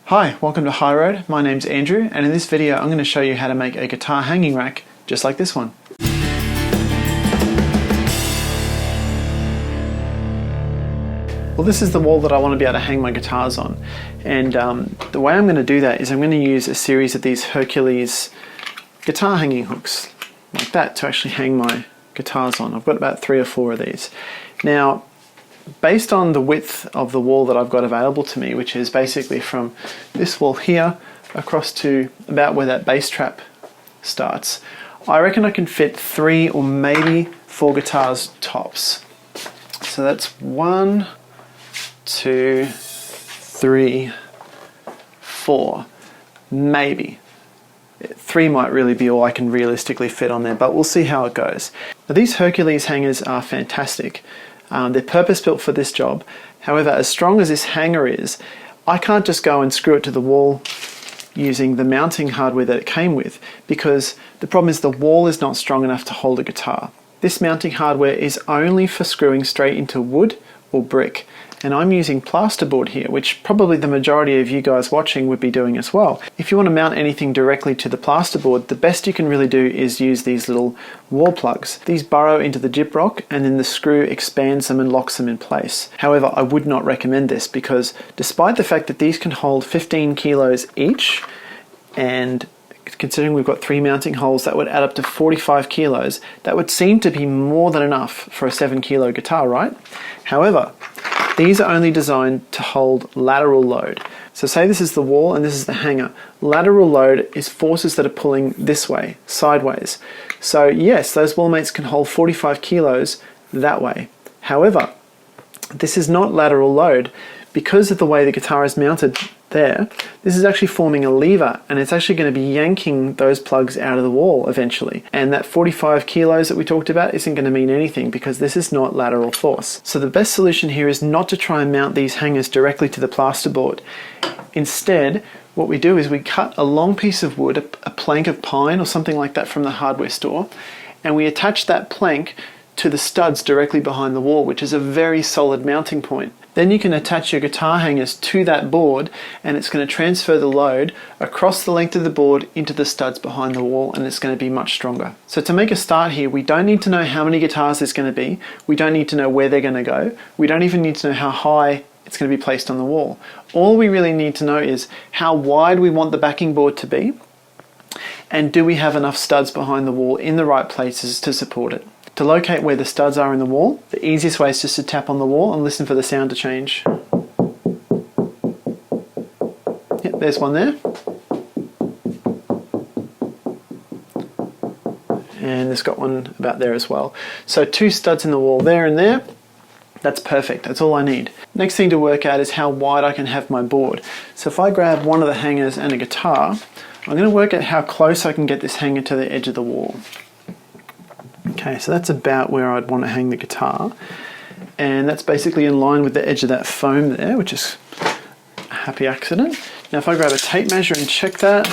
Hi, welcome to High Road. My name's Andrew, and in this video I'm going to show you how to make a guitar hanging rack just like this one. Well, this is the wall that I want to be able to hang my guitars on, and the way I'm going to do that is I'm going to use a series of these Hercules guitar hanging hooks like that to actually hang my guitars on. I've got about 3 or 4 of these. Now, based on the width of the wall that I've got available to me, which is basically from this wall here across to about where that bass trap starts, I reckon I can fit 3 or maybe 4 guitars tops. So that's 1, 2, 3, 4, maybe. 3 might really be all I can realistically fit on there, but we'll see how it goes. Now, these Hercules hangers are fantastic. They're purpose-built for this job. However, as strong as this hanger is, I can't just go and screw it to the wall using the mounting hardware that it came with, because the problem is the wall is not strong enough to hold a guitar. This mounting hardware is only for screwing straight into wood or brick, and I'm using plasterboard here, which probably the majority of you guys watching would be doing as well. If you want to mount anything directly to the plasterboard, the best you can really do is use these little wall plugs. These burrow into the gyprock and then the screw expands them and locks them in place. However, I would not recommend this because despite the fact that these can hold 15 kilos each, and considering we've got 3 mounting holes, that would add up to 45 kilos. That would seem to be more than enough for a 7 kilo guitar, right? However, these are only designed to hold lateral load. So say this is the wall and this is the hanger. Lateral load is forces that are pulling this way, sideways. So yes, those Wallmates can hold 45 kilos that way. However, this is not lateral load. Because of the way the guitar is mounted there, this is actually forming a lever, and it's actually going to be yanking those plugs out of the wall eventually. And that 45 kilos that we talked about isn't going to mean anything because this is not lateral force. So the best solution here is not to try and mount these hangers directly to the plasterboard. Instead, what we do is we cut a long piece of wood, a plank of pine or something like that from the hardware store, and we attach that plank to the studs directly behind the wall, which is a very solid mounting point. Then you can attach your guitar hangers to that board, and it's going to transfer the load across the length of the board into the studs behind the wall, and it's going to be much stronger. So to make a start here, we don't need to know how many guitars there's going to be. We don't need to know where they're going to go. We don't even need to know how high it's going to be placed on the wall. All we really need to know is how wide we want the backing board to be, and do we have enough studs behind the wall in the right places to support it. To locate where the studs are in the wall, the easiest way is just to tap on the wall and listen for the sound to change. Yep, there's one there. And there's got one about there as well. So 2 studs in the wall there and there. That's perfect, that's all I need. Next thing to work out is how wide I can have my board. So if I grab one of the hangers and a guitar, I'm going to work out how close I can get this hanger to the edge of the wall. Okay, so that's about where I'd want to hang the guitar, and that's basically in line with the edge of that foam there, which is a happy accident. Now if I grab a tape measure and check that,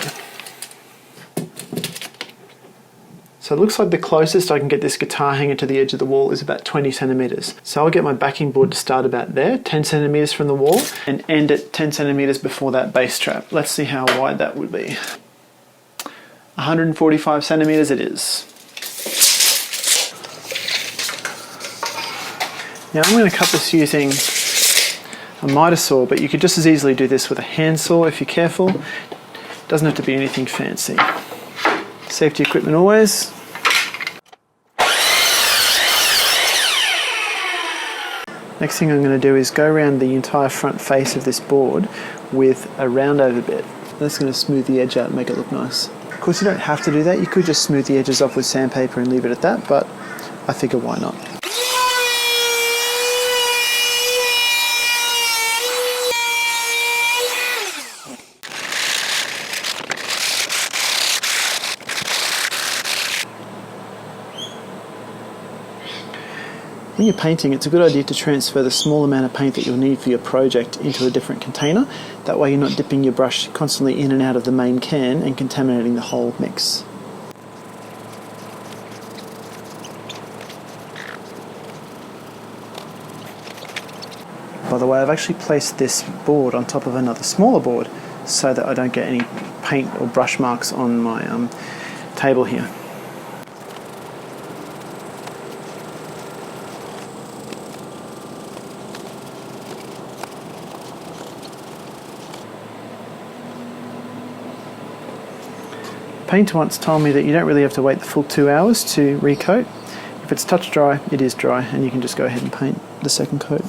so it looks like the closest I can get this guitar hanger to the edge of the wall is about 20 centimeters. So I'll get my backing board to start about there, 10 centimeters from the wall, and end at 10 centimeters before that bass trap. Let's see how wide that would be. 145 centimeters it is. Now I'm going to cut this using a miter saw, but you could just as easily do this with a handsaw if you're careful. It doesn't have to be anything fancy. Safety equipment always. Next thing I'm going to do is go around the entire front face of this board with a round over bit. That's going to smooth the edge out and make it look nice. Of course you don't have to do that, you could just smooth the edges off with sandpaper and leave it at that, but I figure why not. When you're painting, it's a good idea to transfer the small amount of paint that you'll need for your project into a different container. That way you're not dipping your brush constantly in and out of the main can and contaminating the whole mix. By the way, I've actually placed this board on top of another smaller board so that I don't get any paint or brush marks on my table here. Painter once told me that you don't really have to wait the full 2 hours to recoat. If it's touch dry, it is dry, and you can just go ahead and paint the second coat.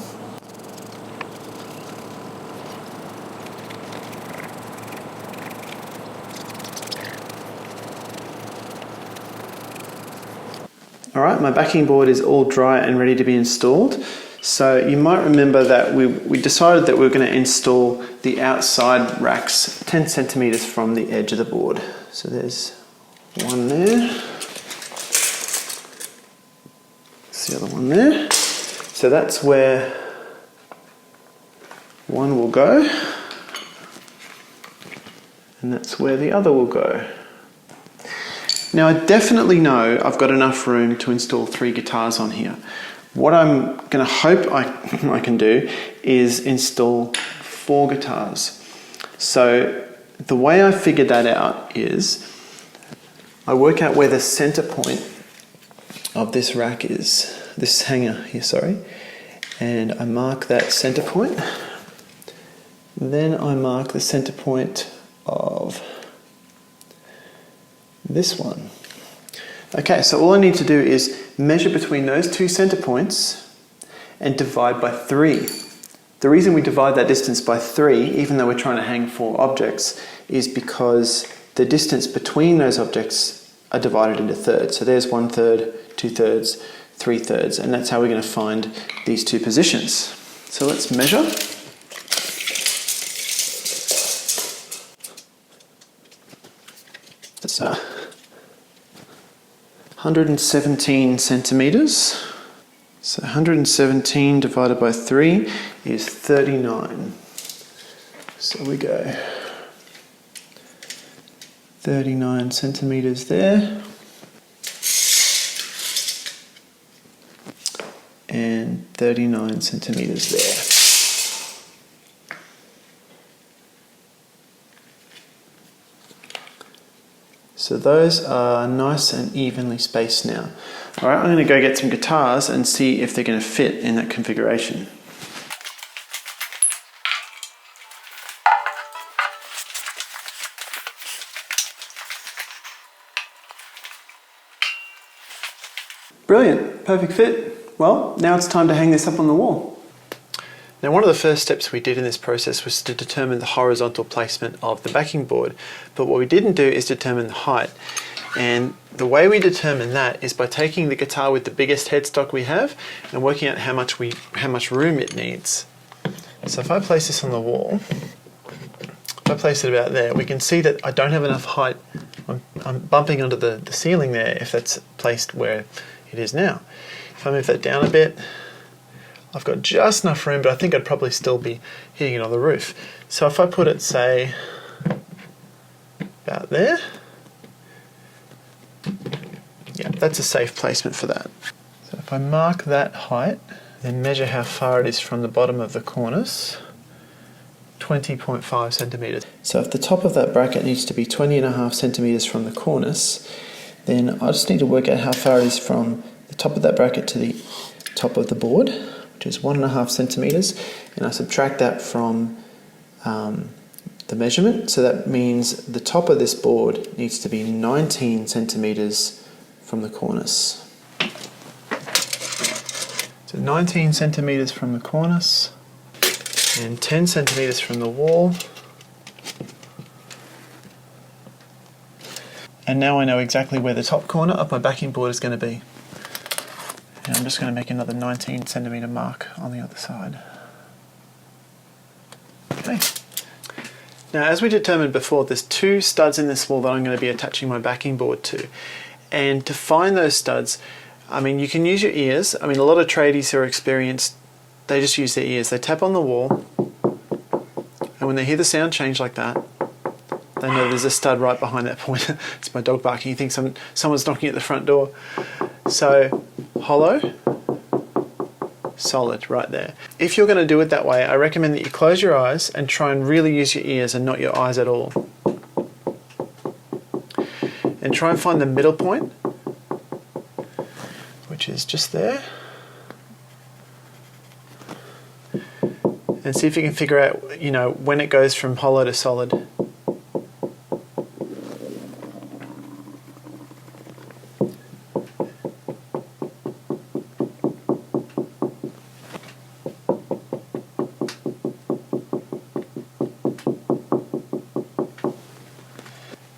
Alright, my backing board is all dry and ready to be installed. So you might remember that we decided that we were going to install the outside racks 10 centimeters from the edge of the board. So there's one there. That's the other one there. So that's where one will go. And that's where the other will go. Now I definitely know I've got enough room to install 3 guitars on here. What I'm going to hope I can do is install 4 guitars. So the way I figured that out is I work out where the center point of this rack is, this hanger here, sorry, and I mark that center point. Then I mark the center point of this one. Okay, so all I need to do is measure between those 2 center points and divide by 3. The reason we divide that distance by 3, even though we're trying to hang 4 objects, is because the distance between those objects are divided into thirds. So there's 1/3, 2/3, 3/3, and that's how we're going to find these 2 positions. So let's measure. That's 117 centimeters. So 117 divided by 3 is 39. So we go 39 centimeters there. And 39 centimeters there. So those are nice and evenly spaced now. All right, I'm going to go get some guitars and see if they're going to fit in that configuration. Brilliant, perfect fit. Well, now it's time to hang this up on the wall. Now, one of the first steps we did in this process was to determine the horizontal placement of the backing board, but what we didn't do is determine the height. And the way we determine that is by taking the guitar with the biggest headstock we have and working out how much room it needs. So if I place this on the wall, if I place it about there, we can see that I don't have enough height. I'm bumping onto the ceiling there if that's placed where it is now. If I move that down a bit, I've got just enough room, but I think I'd probably still be hitting it on the roof. So if I put it, say, about there, yeah, that's a safe placement for that. So if I mark that height, then measure how far it is from the bottom of the cornice, 20.5 centimeters. So if the top of that bracket needs to be 20.5 centimeters from the cornice, then I just need to work out how far it is from the top of that bracket to the top of the board, which is 1.5 centimeters, and I subtract that from the measurement. So that means the top of this board needs to be 19 centimeters from the cornice. So 19 centimeters from the cornice and 10 centimeters from the wall. And now I know exactly where the top corner of my backing board is going to be. And I'm just going to make another 19 centimeter mark on the other side. Okay. Now, as we determined before, there's 2 studs in this wall that I'm going to be attaching my backing board to. And to find those studs, I mean, you can use your ears. I mean, a lot of tradies who are experienced, they just use their ears. They tap on the wall, and when they hear the sound change like that, they know there's a stud right behind that point. It's my dog barking. He thinks someone's knocking at the front door. So, hollow, solid right there. If you're going to do it that way, I recommend that you close your eyes and try and really use your ears and not your eyes at all. And try and find the middle point, which is just there. And see if you can figure out, you know, when it goes from hollow to solid.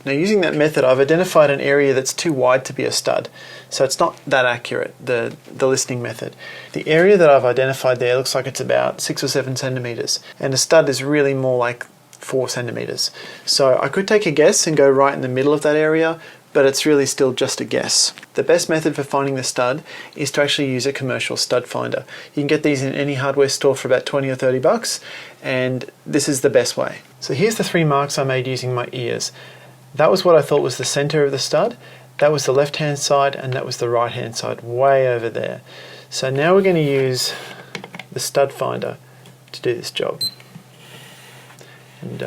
Now, using that method, I've identified an area that's too wide to be a stud, so it's not that accurate, the listening method. The area that I've identified there looks like it's about 6 or 7 centimeters, and a stud is really more like 4 centimeters. So I could take a guess and go right in the middle of that area, but it's really still just a guess. The best method for finding the stud is to actually use a commercial stud finder. You can get these in any hardware store for about 20 or 30 bucks, and this is the best way. So here's the 3 marks I made using my ears. That was what I thought was the center of the stud, that was the left hand side, and that was the right hand side, way over there. So now we're going to use the stud finder to do this job. And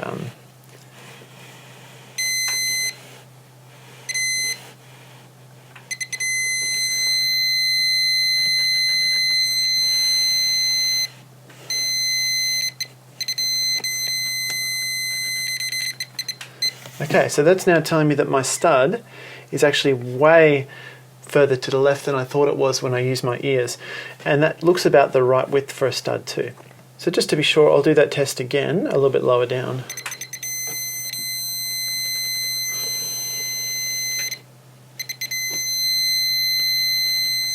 okay, so that's now telling me that my stud is actually way further to the left than I thought it was when I used my ears. And that looks about the right width for a stud too. So just to be sure, I'll do that test again, a little bit lower down.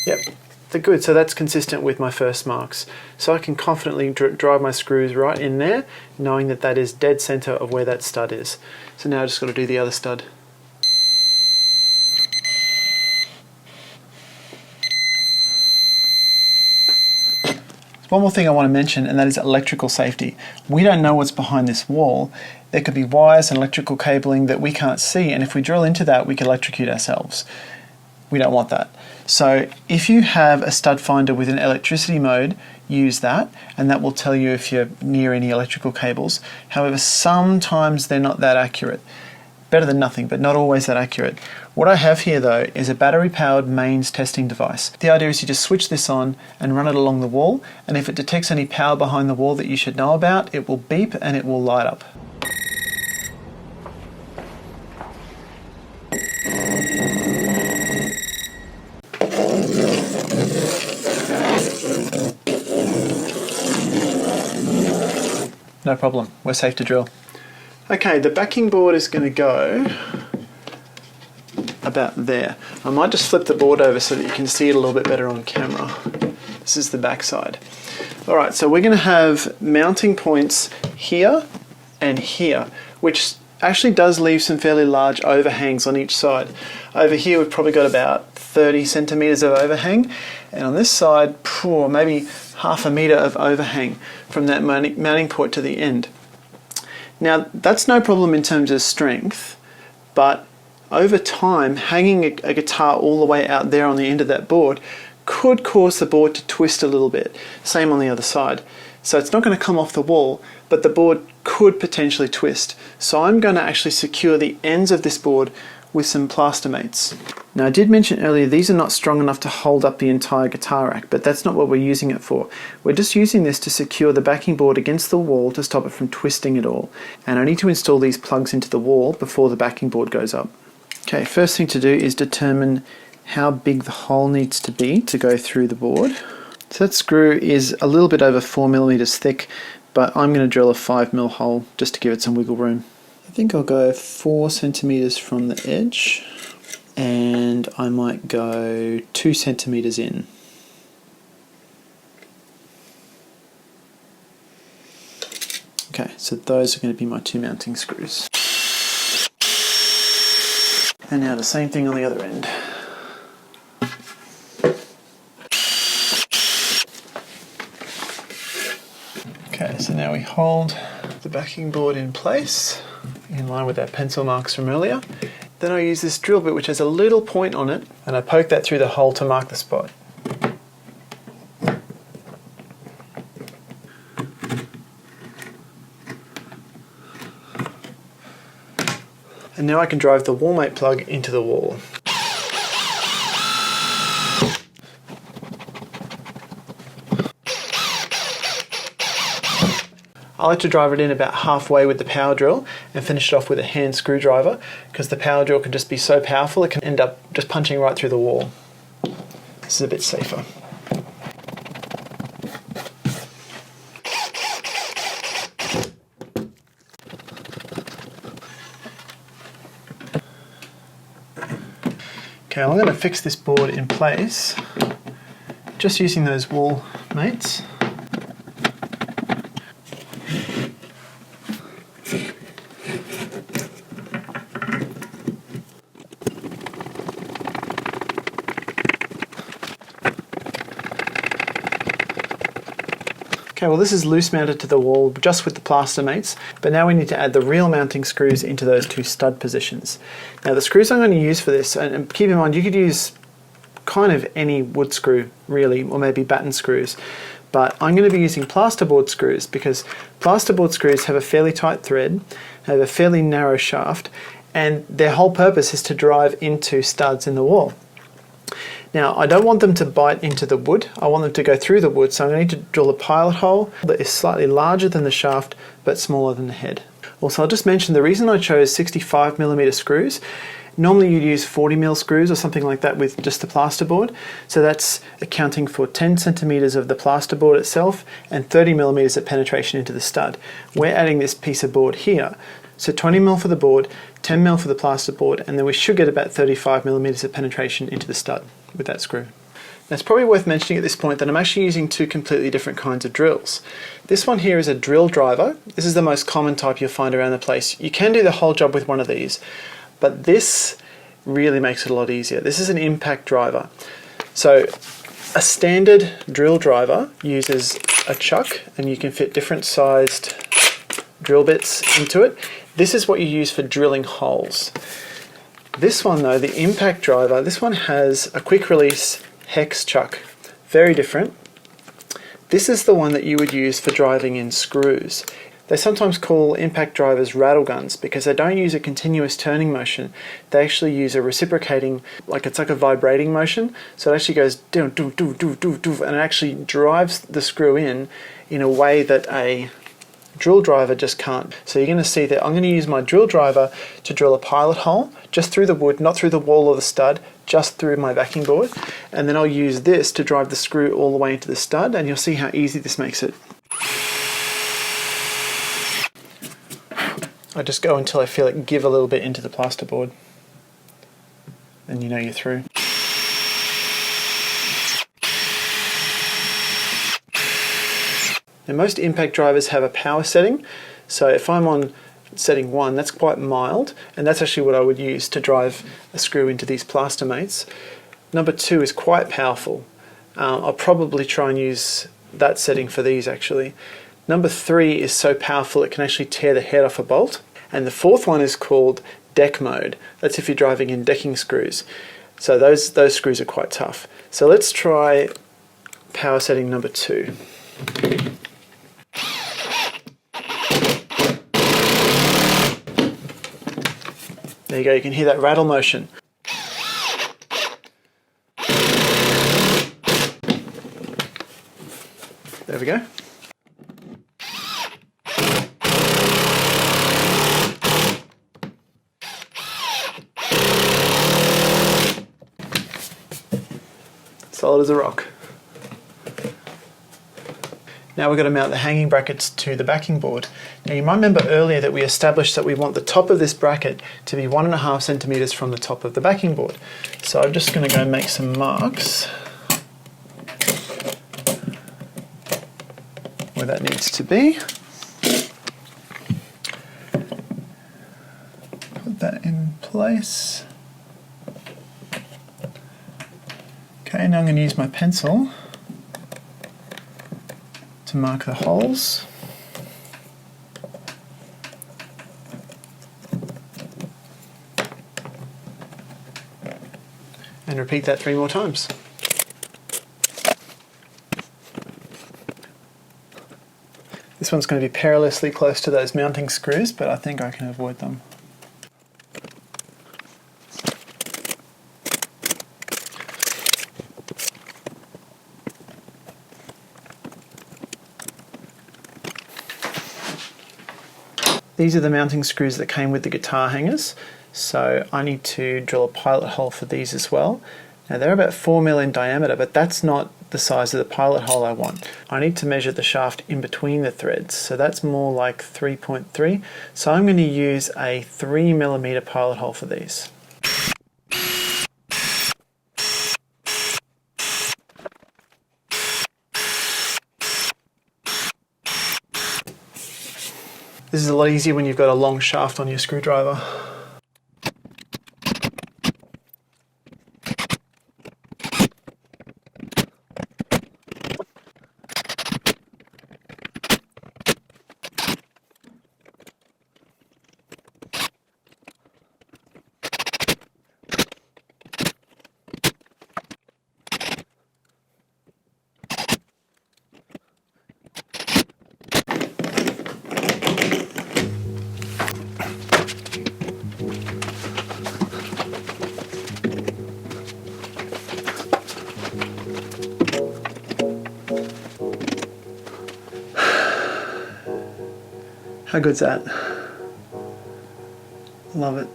Yep, they're good. So that's consistent with my first marks. So I can confidently drive my screws right in there, knowing that that is dead center of where that stud is. So now I just got to do the other stud. One more thing I want to mention, and that is electrical safety. We don't know what's behind this wall. There could be wires and electrical cabling that we can't see, and if we drill into that, we could electrocute ourselves. We don't want that. So if you have a stud finder with an electricity mode, use that, and that will tell you if you're near any electrical cables. However, sometimes they're not that accurate. Better than nothing, but not always that accurate. What I have here though is a battery-powered mains testing device. The idea is you just switch this on and run it along the wall, and if it detects any power behind the wall that you should know about, it will beep and it will light up. No problem, we're safe to drill. Okay, the backing board is going to go about there. I might just flip the board over so that you can see it a little bit better on camera. This is the back side. Alright, so we're going to have mounting points here and here, which actually does leave some fairly large overhangs on each side. Over here we've probably got about 30 centimeters of overhang, and on this side, maybe half a meter of overhang from that mounting point to the end. Now that's no problem in terms of strength, but over time hanging a guitar all the way out there on the end of that board could cause the board to twist a little bit. Same on the other side. So it's not going to come off the wall, but the board could potentially twist. So I'm going to actually secure the ends of this board with some Plastermates. Now I did mention earlier these are not strong enough to hold up the entire guitar rack, but that's not what we're using it for. We're just using this to secure the backing board against the wall to stop it from twisting at all. And I need to install these plugs into the wall before the backing board goes up. Okay, first thing to do is determine how big the hole needs to be to go through the board. So that screw is a little bit over 4 millimeters thick, but I'm going to drill a 5mm hole just to give it some wiggle room. I think I'll go 4 centimeters from the edge, and I might go 2 centimeters in. Okay, so those are going to be my 2 mounting screws. And now the same thing on the other end. Okay, so now we hold the backing board in place in line with our pencil marks from earlier. Then I use this drill bit which has a little point on it, and I poke that through the hole to mark the spot. And now I can drive the Wallmate plug into the wall. I like to drive it in about halfway with the power drill and finish it off with a hand screwdriver, because the power drill can just be so powerful it can end up just punching right through the wall. This is a bit safer. Okay, I'm going to fix this board in place just using those Wallmates. Okay, well this is loose mounted to the wall just with the Plastermates, but now we need to add the real mounting screws into those two stud positions. Now the screws I'm going to use for this, and keep in mind you could use kind of any wood screw really, or maybe batten screws, but I'm going to be using plasterboard screws because plasterboard screws have a fairly tight thread, have a fairly narrow shaft, and their whole purpose is to drive into studs in the wall. Now, I don't want them to bite into the wood, I want them to go through the wood, so I'm going to need to drill a pilot hole that is slightly larger than the shaft but smaller than the head. Also, I'll just mention the reason I chose 65mm screws. Normally you'd use 40mm screws or something like that with just the plasterboard, so that's accounting for 10cm of the plasterboard itself and 30mm of penetration into the stud. We're adding this piece of board here, so 20mm for the board, 10mm for the plasterboard, and then we should get about 35mm of penetration into the stud with that screw. Now it's probably worth mentioning at this point that I'm actually using two completely different kinds of drills. This one here is a drill driver. This is the most common type you'll find around the place. You can do the whole job with one of these, but this really makes it a lot easier. This is an impact driver. So a standard drill driver uses a chuck, and you can fit different sized drill bits into it. This is what you use for drilling holes. This one though, the impact driver, this one has a quick release hex chuck. Very different. This is the one that you would use for driving in screws. They sometimes call impact drivers rattle guns because they don't use a continuous turning motion. They actually use a reciprocating, it's like a vibrating motion. So it actually goes down, do, do, do, do, do, and it actually drives the screw in a way that a drill driver just can't. So you're going to see that I'm going to use my drill driver to drill a pilot hole just through the wood, not through the wall or the stud, just through my backing board, and then I'll use this to drive the screw all the way into the stud, and you'll see how easy this makes it. I just go until I feel it give a little bit into the plasterboard, and you know you're through. Now most impact drivers have a power setting, so if I'm on setting 1, that's quite mild, and that's actually what I would use to drive a screw into these Plastermates. Number 2 is quite powerful. I'll probably try and use that setting for these actually. Number 3 is so powerful it can actually tear the head off a bolt. And the 4th one is called deck mode. That's if you're driving in decking screws. So those screws are quite tough. So let's try power setting number 2. There you go, you can hear that rattle motion. There we go. Solid as a rock. Now we've got to mount the hanging brackets to the backing board. Now you might remember earlier that we established that we want the top of this bracket to be 1.5 centimeters from the top of the backing board. So I'm just going to go make some marks where that needs to be. Put that in place. Okay, now I'm going to use my pencil to mark the holes. And repeat that 3 more times. This one's going to be perilously close to those mounting screws, but I think I can avoid them. These are the mounting screws that came with the guitar hangers, so I need to drill a pilot hole for these as well. Now they're about 4mm in diameter, but that's not the size of the pilot hole I want. I need to measure the shaft in between the threads, so that's more like 3.3. So I'm going to use a 3mm pilot hole for these. This is a lot easier when you've got a long shaft on your screwdriver. How good's that? Love it.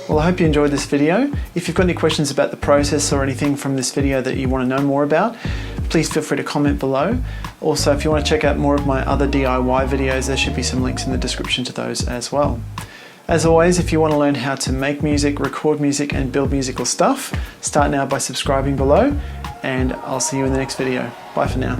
Well, I hope you enjoyed this video. If you've got any questions about the process or anything from this video that you want to know more about, please feel free to comment below. Also, if you want to check out more of my other DIY videos, there should be some links in the description to those as well. As always, if you want to learn how to make music, record music, and build musical stuff, start now by subscribing below, and I'll see you in the next video. Bye for now.